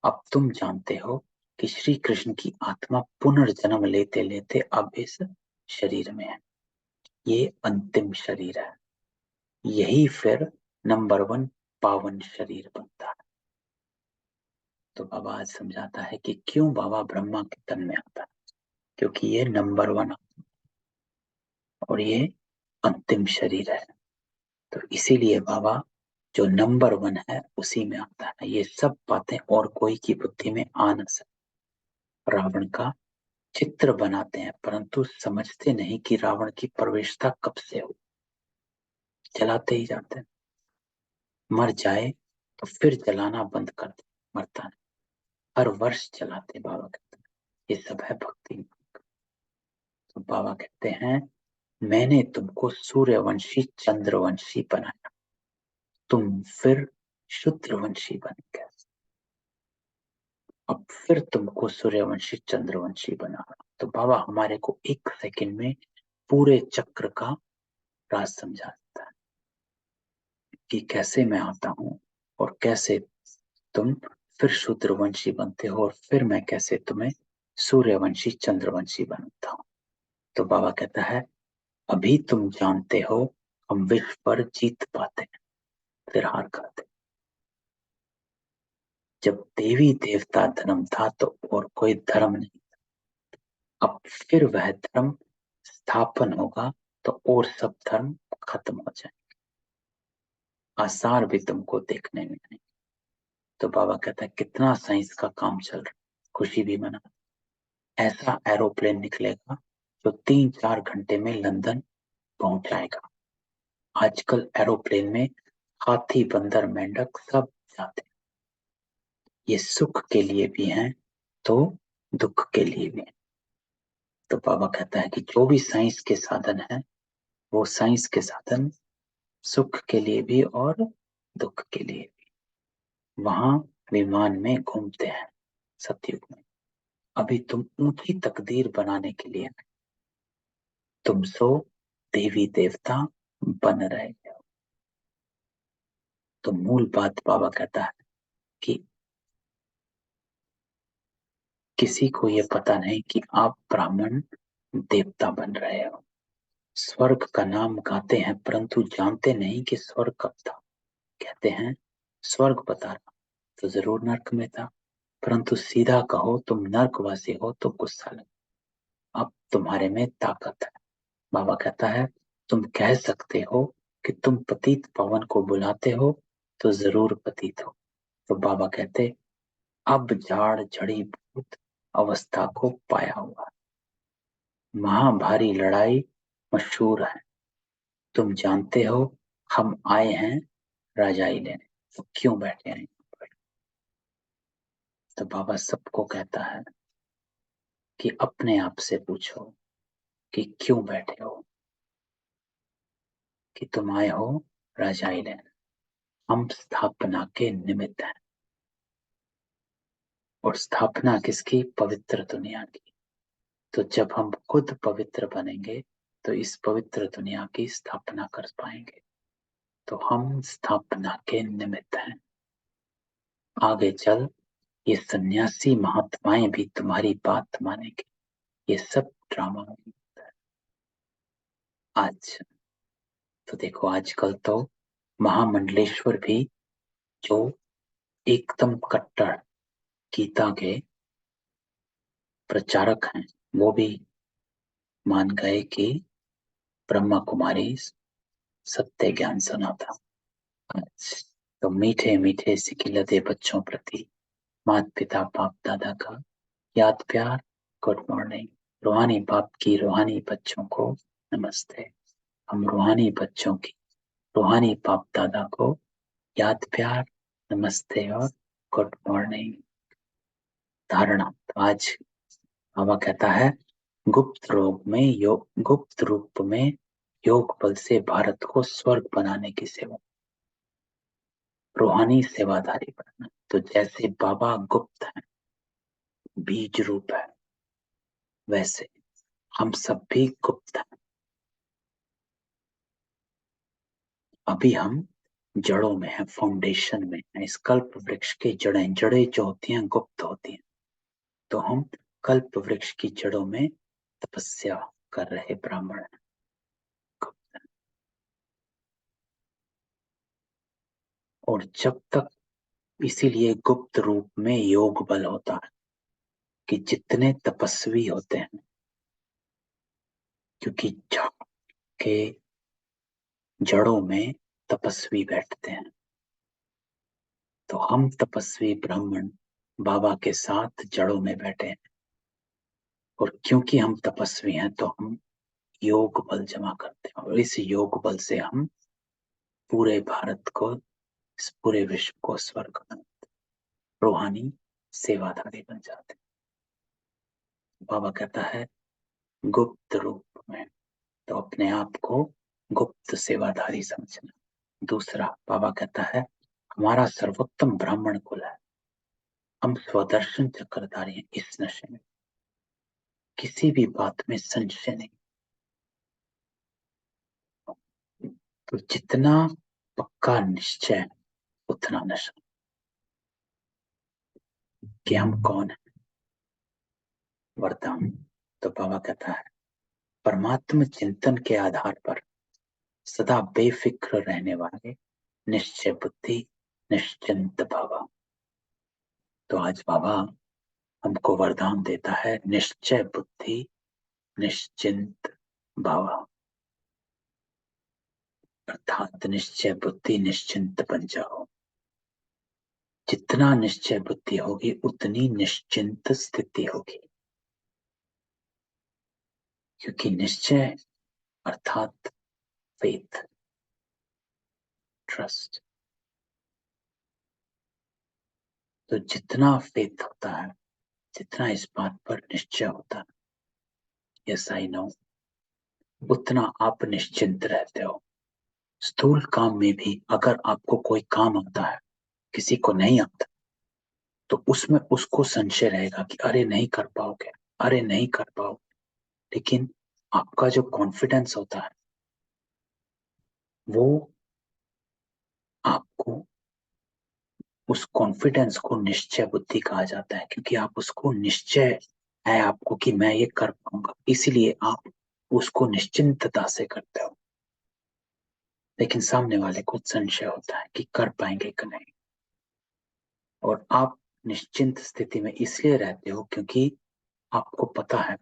अब तुम जानते हो कि श्री कृष्ण की आत्मा पुनर्जन्म लेते लेते अब इस शरीर में है, ये अंतिम शरीर है, यही फिर नंबर 1 पावन शरीर बनता है। तो बाबा आज समझाता है कि क्यों बाबा ब्रह्मा के तन में आता है, क्योंकि ये नंबर 1 और ये अंतिम शरीर है। तो इसीलिए बाबा जो नंबर 1 है उसी में आता है। ये सब बातें और कोई की बुद्धि में आ न सकती। रावण का चित्र बनाते हैं परंतु समझते नहीं कि रावण की प्रवेशता कब से हो, जलाते ही जाते हैं। मर जाए तो फिर जलाना बंद कर दे, मरता नहीं, हर वर्ष जलाते। बाबा कहते हैं ये सब है भक्ति। तो बाबा कहते हैं मैंने तुमको सूर्यवंशी चंद्रवंशी बनाया, तुम फिर शुद्रवंशी बन गए, अब फिर तुमको सूर्यवंशी चंद्रवंशी बना। तो बाबा हमारे को 1 सेकंड में पूरे चक्र का राज समझा देता है कि कैसे मैं आता हूँ और कैसे तुम फिर शूद्रवंशी बनते हो और फिर मैं कैसे तुम्हें सूर्यवंशी चंद्रवंशी बनता हूँ। तो बाबा कहता है अभी तुम जानते हो हम विश्व पर जीत पाते हैं फिर हार खाते। जब देवी देवता धर्म था तो और कोई धर्म नहीं, अब फिर वह धर्म स्थापन होगा तो और सब धर्म खत्म हो जाए, आसार भी तुमको देखने में नहीं। तो बाबा कहता है कितना साइंस का काम चल रहा है, खुशी भी मना। ऐसा एरोप्लेन निकलेगा जो 3-4 घंटे में लंदन पहुंच जाएगा। आजकल एरोप्लेन में हाथी बंदर मेंढक सब जाते हैं। ये सुख के लिए भी हैं तो दुख के लिए भी है। तो बाबा कहता है कि जो भी साइंस के साधन है वो साइंस के साधन सुख के लिए भी और दुख के लिए भी। वहां विमान में घूमते हैं सतयुग में। अभी तुम ऊंची तकदीर बनाने के लिए तुम सो देवी देवता बन रहे हो। तो मूल बात बाबा कहता है कि किसी को ये पता नहीं कि आप ब्राह्मण देवता बन रहे हो। स्वर्ग का नाम गाते हैं परंतु जानते नहीं कि स्वर्ग कब था। कहते हैं स्वर्ग बता रहा तो जरूर नर्क में था, परंतु सीधा कहो तुम नर्कवासी हो तो गुस्सा लगे। अब तुम्हारे में ताकत है। बाबा कहता है तुम कह सकते हो कि तुम पतित पावन को बुलाते हो तो जरूर पतित हो। तो बाबा कहते अब झाड़ झड़ी भूत अवस्था को पाया हुआ। महाभारी लड़ाई मशहूर है, तुम जानते हो हम आए हैं राजाई लेने, तो क्यों बैठे हैं यहाँ पर। तो बाबा सबको कहता है कि अपने आप से पूछो कि क्यों बैठे हो, कि तुम आए हो राजाई लेने। हम स्थापना के निमित्त हैं और स्थापना किसकी, पवित्र दुनिया की। तो जब हम खुद पवित्र बनेंगे तो इस पवित्र दुनिया की स्थापना कर पाएंगे। तो हम स्थापना के निमित्त हैं। आगे चल ये सन्यासी महात्माएं भी तुम्हारी बात मानेंगे। ये सब ड्रामा नहीं होता है। आज तो देखो आजकल तो महामंडलेश्वर भी जो एकदम कट्टर गीता के प्रचारक हैं वो भी मान गए कि ब्रह्मा कुमारी सत्य ज्ञान सुनाता। आज तो मीठे मीठे सिकिलते बच्चों प्रति माता पिता बाप दादा का याद प्यार, गुड मॉर्निंग। रूहानी बाप की रूहानी बच्चों को नमस्ते। हम रूहानी बच्चों की रूहानी बाप दादा को याद प्यार, नमस्ते और गुड मॉर्निंग। धारणा तो आज बाबा कहता है गुप्त रूप में योग बल से भारत को स्वर्ग बनाने की सेवा, रूहानी सेवाधारी बनना। तो जैसे बाबा गुप्त है, बीज रूप है, वैसे हम सब भी गुप्त हैं। अभी हम जड़ों में है, फाउंडेशन में है। इस कल्प वृक्ष के जड़ें जो होती हैं गुप्त होती हैं। तो हम कल्प वृक्ष की जड़ों में तपस्या कर रहे ब्राह्मण हैं, गुप्त हैं। और जब तक इसीलिए गुप्त रूप में योग बल होता है कि जितने तपस्वी होते हैं, क्योंकि झाड़ के जड़ों में तपस्वी बैठते हैं। तो हम तपस्वी ब्राह्मण बाबा के साथ जड़ों में बैठे हैं और क्योंकि हम तपस्वी हैं तो हम योग बल जमा करते हैं और इस योग बल से हम पूरे भारत को, इस पूरे विश्व को स्वर्ग बनाते, रूहानी सेवाधारी बन जाते। बाबा कहता है गुप्त रूप में, तो अपने आप को गुप्त सेवाधारी समझना। दूसरा बाबा कहता है हमारा सर्वोत्तम ब्राह्मण कुल है, हम स्वदर्शन चक्रधारी हैं इस नशे में। किसी भी बात में संशय नहीं। तो जितना पक्का निश्चय उतना नशा। कि हम कौन है? वरदान। तो बाबा कहता है परमात्म चिंतन के आधार पर सदा बेफिक्र रहने वाले निश्चय बुद्धि निश्चिंत भावा। तो आज बाबा हमको वरदान देता है निश्चय बुद्धि निश्चिंत भावा, अर्थात निश्चय बुद्धि निश्चिंत बन जाओ। जितना निश्चय बुद्धि होगी उतनी निश्चिंत स्थिति होगी, क्योंकि निश्चय अर्थात फेथ, ट्रस्ट। तो जितना फेथ होता है, जितना इस बात पर निश्चय होता है, यस आई नो, उतना आप निश्चिंत रहते हो। स्थूल काम में भी अगर आपको कोई काम आता है, किसी को नहीं आता, तो उसमें उसको संशय रहेगा कि अरे नहीं कर पाओगे, अरे नहीं कर पाओगे। लेकिन आपका जो कॉन्फिडेंस होता है वो आपको, उस कॉन्फिडेंस को निश्चय बुद्धि कहा जाता है, क्योंकि आप उसको निश्चय है आपको कि मैं ये कर पाऊंगा, इसीलिए आप उसको निश्चिंतता से करते हो। लेकिन सामने वाले को संशय होता है कि कर पाएंगे कि नहीं, और आप निश्चिंत स्थिति में इसलिए रहते हो क्योंकि आपको पता है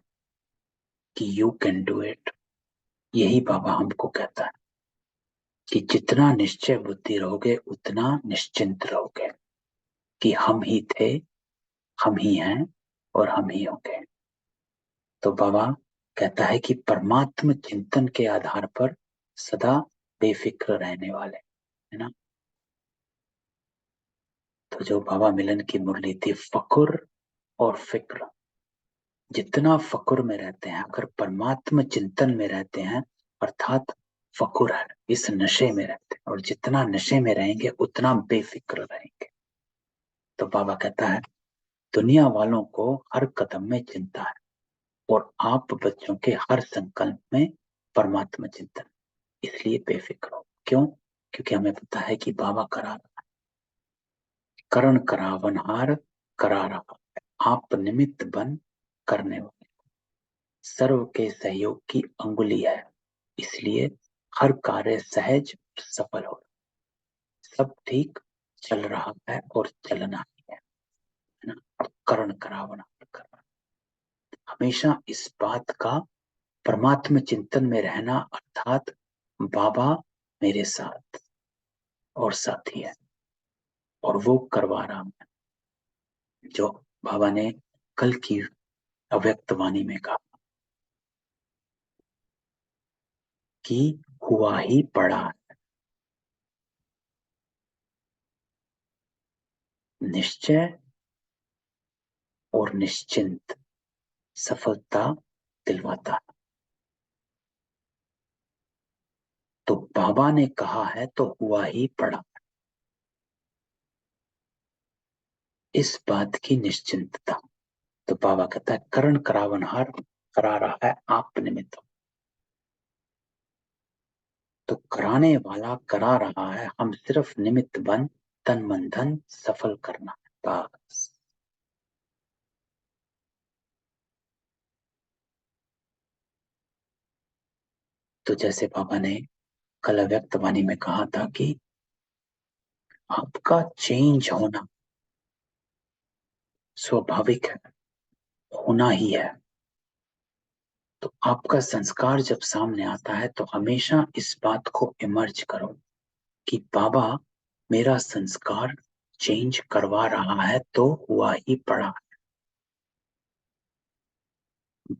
कि यू कैन डू इट। यही बाबा हमको कहता है कि जितना निश्चय बुद्धि रहोगे उतना निश्चिंत रहोगे कि हम ही थे, हम ही हैं और हम ही होंगे। तो बाबा कहता है कि परमात्म चिंतन के आधार पर सदा बेफिक्र रहने वाले, है ना। तो जो बाबा मिलन की मुरली थी, फकुर और फिक्र, जितना फकुर में रहते हैं, अगर परमात्म चिंतन में रहते हैं, अर्थात फकुर है, इस नशे में रहते हैं, और जितना नशे में रहेंगे उतना बेफिक्र रहेंगे। तो बाबा कहता है दुनिया वालों को हर कदम में चिंता है, और आप बच्चों के हर संकल्प में परमात्मा चिंतन, इसलिए बेफिक्र हो। क्यों? क्योंकि हमें पता है कि बाबा करा रहा है, करण करावनहार करा रहा है, आप निमित्त बन करने वाले, सर्व के सहयोग की अंगुली है, इसलिए हर कार्य सहज सफल हो, सब ठीक चल रहा है और चलना ही है ना। और करण करावनहार कर रहा है, हमेशा इस बात का परमात्म चिंतन में रहना, अर्थात बाबा मेरे साथ और साथी है, और वो करवा रहा है, जो बाबा ने कल की अव्यक्त वाणी में कहा कि हुआ ही पड़ा है। निश्चय और निश्चिंत सफलता दिलवाता है। तो बाबा ने कहा है तो हुआ ही पड़ा, इस बात की निश्चिंतता। तो बाबा कहता है करण करावनहार करा रहा है आप निमित्त, तो कराने वाला करा रहा है, हम सिर्फ निमित्त बन तन मन धन सफल करना है बस। तो जैसे बाबा ने कल अव्यक्त वाणी में कहा था कि आपका चेंज होना स्वाभाविक है, होना ही है। तो आपका संस्कार जब सामने आता है तो हमेशा इस बात को इमर्ज करो कि बाबा मेरा संस्कार चेंज करवा रहा है, तो हुआ ही पड़ा है।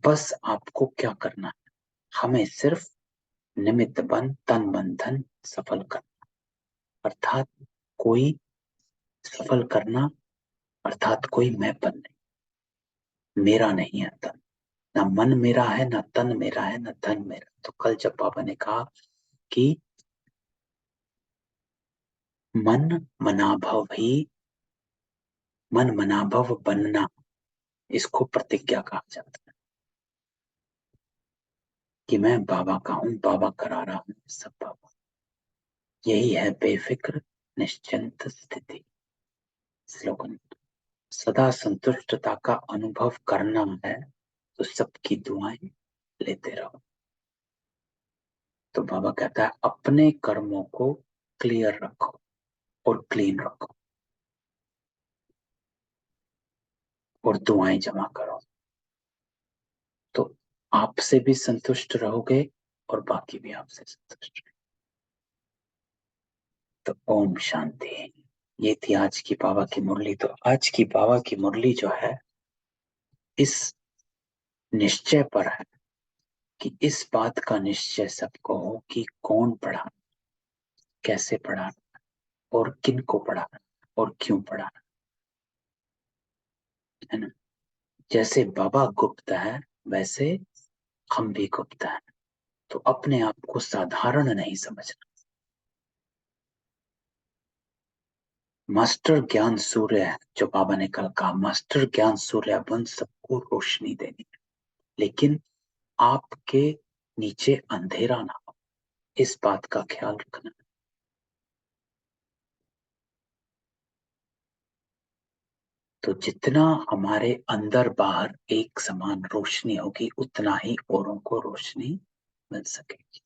बस आपको क्या करना है, हमें सिर्फ निमित्त बन तन मन धन सफल करना, अर्थात कोई सफल करना, अर्थात कोई मैंपन नहीं, मेरा नहीं है तन, ना मन मेरा है, ना तन मेरा है, ना धन मेरा। तो कल जब बाबा ने कहा कि मन मनाभव ही, मन मनाभव बनना, इसको प्रतिज्ञा कहा जाता है। कि मैं बाबा का हूं, बाबा करा रहा हूं, सब बाबा। यही है बेफिक्र निश्चिंत स्थिति। स्लोगन, सदा संतुष्टता का अनुभव करना है तो सबकी दुआएं लेते रहो। तो बाबा कहता है अपने कर्मों को क्लियर रखो और क्लीन रखो और दुआएं जमा करो, तो आपसे भी संतुष्ट रहोगे और बाकी भी आपसे संतुष्ट रहेंगे। तो ओम शांति। ये थी आज की बाबा की मुरली। तो आज की बाबा की मुरली जो है इस निश्चय पर है कि इस बात का निश्चय सबको हो कि कौन पढ़ाना, कैसे पढ़ाना और किन को पढ़ाना और क्यों पढ़ाना, है ना। जैसे बाबा गुप्त है वैसे हम भी गुप्त हैं। तो अपने आप को साधारण नहीं समझना। मास्टर ज्ञान सूर्य है, जो बाबा ने कल कहा, मास्टर ज्ञान सूर्य बन सबको रोशनी देनी है, लेकिन आपके नीचे अंधेरा ना हो, इस बात का ख्याल रखना। तो जितना हमारे अंदर बाहर एक समान रोशनी होगी उतना ही औरों को रोशनी मिल सकेगी।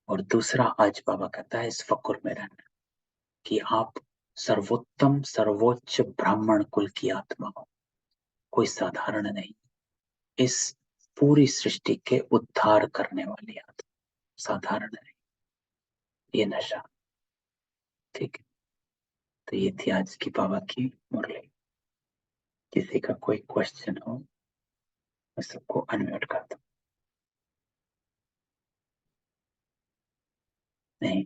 और दूसरा आज बाबा कहता है इस फक्र में रहना कि आप सर्वोत्तम सर्वोच्च ब्राह्मण कुल की आत्मा हो, कोई साधारण नहीं। इस पूरी सृष्टि के उद्धार करने वाली आत्मा, साधारण नहीं, ये नशा। ठीक है। तो ये थी आज की बाबा की मुरली। किसी का कोई क्वेश्चन हो मैं सबको अनम्यूट कर दूं? नहीं।